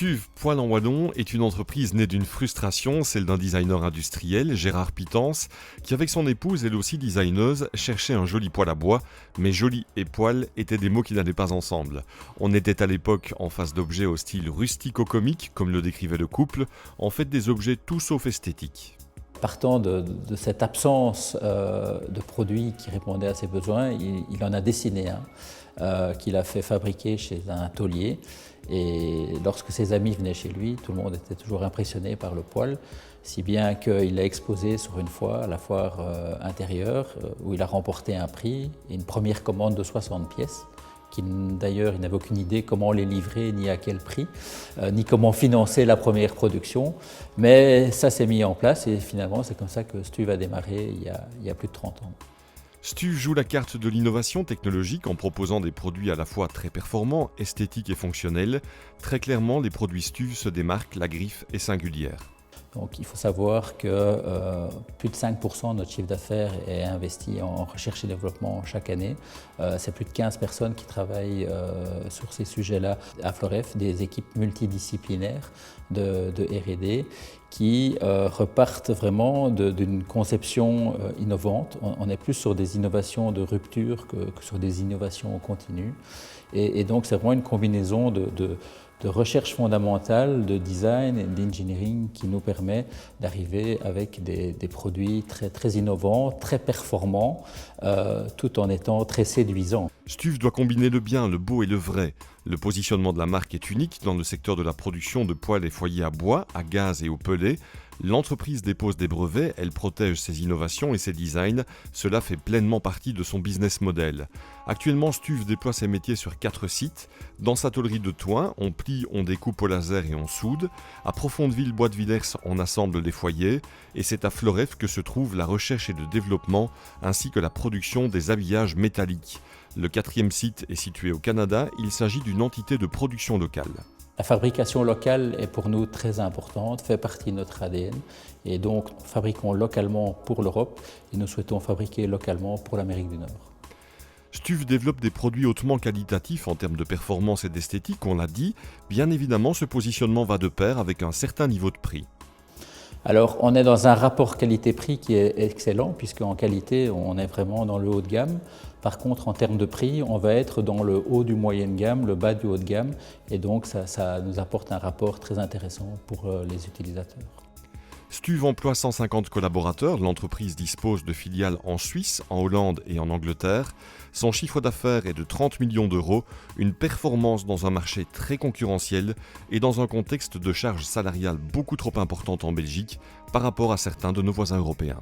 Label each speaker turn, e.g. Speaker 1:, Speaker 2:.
Speaker 1: Stuve Poêle en Wallon est une entreprise née d'une frustration, celle d'un designer industriel, Gérard Pitance, qui avec son épouse, elle aussi designeuse, cherchait un joli poêle à bois, mais joli et poêle étaient des mots qui n'allaient pas ensemble. On était à l'époque en face d'objets au style rustico-comique, comme le décrivait le couple, en fait des objets tout sauf esthétiques.
Speaker 2: Partant de cette absence de produits qui répondaient à ses besoins, il en a dessiné un qu'il a fait fabriquer chez un tôlier. Et lorsque ses amis venaient chez lui, tout le monde était toujours impressionné par le poêle, si bien qu'il l'a exposé sur une fois à la foire intérieure, où il a remporté un prix et une première commande de 60 pièces. D'ailleurs, il n'avait aucune idée comment les livrer, ni à quel prix, ni comment financer la première production. Mais ça s'est mis en place et finalement, c'est comme ça que Stuve a démarré il y a plus de 30 ans.
Speaker 1: Stuve joue la carte de l'innovation technologique en proposant des produits à la fois très performants, esthétiques et fonctionnels. Très clairement, les produits Stuve se démarquent, la griffe est singulière.
Speaker 2: Donc, il faut savoir que plus de 5% de notre chiffre d'affaires est investi en recherche et développement chaque année. C'est plus de 15 personnes qui travaillent sur ces sujets-là à Floref, des équipes multidisciplinaires de R&D qui repartent vraiment d'une conception innovante. On est plus sur des innovations de rupture que sur des innovations continues. Et donc, c'est vraiment une combinaison de recherche fondamentale, de design et d'engineering qui nous permet d'arriver avec des produits très innovants, très performants, tout en étant très séduisants.
Speaker 1: Stuve doit combiner le bien, le beau et le vrai. Le positionnement de la marque est unique dans le secteur de la production de poêles et foyers à bois, à gaz et au pellet. L'entreprise dépose des brevets, elle protège ses innovations et ses designs. Cela fait pleinement partie de son business model. Actuellement, Stuve déploie ses métiers sur 4 sites. Dans sa tôlerie de Thoin, on plie, on découpe au laser et on soude. À Profondeville, Bois de Villers, on assemble les foyers. Et c'est à Floref que se trouve la recherche et le développement, ainsi que la production des habillages métalliques. Le 4e site est situé au Canada, il s'agit d'une entité de production locale.
Speaker 2: La fabrication locale est pour nous très importante, fait partie de notre ADN et donc fabriquons localement pour l'Europe et nous souhaitons fabriquer localement pour l'Amérique du Nord.
Speaker 1: Stuve développe des produits hautement qualitatifs en termes de performance et d'esthétique, on l'a dit. Bien évidemment, ce positionnement va de pair avec un certain niveau de prix.
Speaker 2: Alors, on est dans un rapport qualité-prix qui est excellent, puisqu'en qualité, on est vraiment dans le haut de gamme. Par contre, en termes de prix, on va être dans le haut du moyenne gamme, le bas du haut de gamme, et donc ça nous apporte un rapport très intéressant pour les utilisateurs.
Speaker 1: Stuve emploie 150 collaborateurs, l'entreprise dispose de filiales en Suisse, en Hollande et en Angleterre. Son chiffre d'affaires est de 30 millions d'euros, une performance dans un marché très concurrentiel et dans un contexte de charges salariales beaucoup trop importantes en Belgique par rapport à certains de nos voisins européens.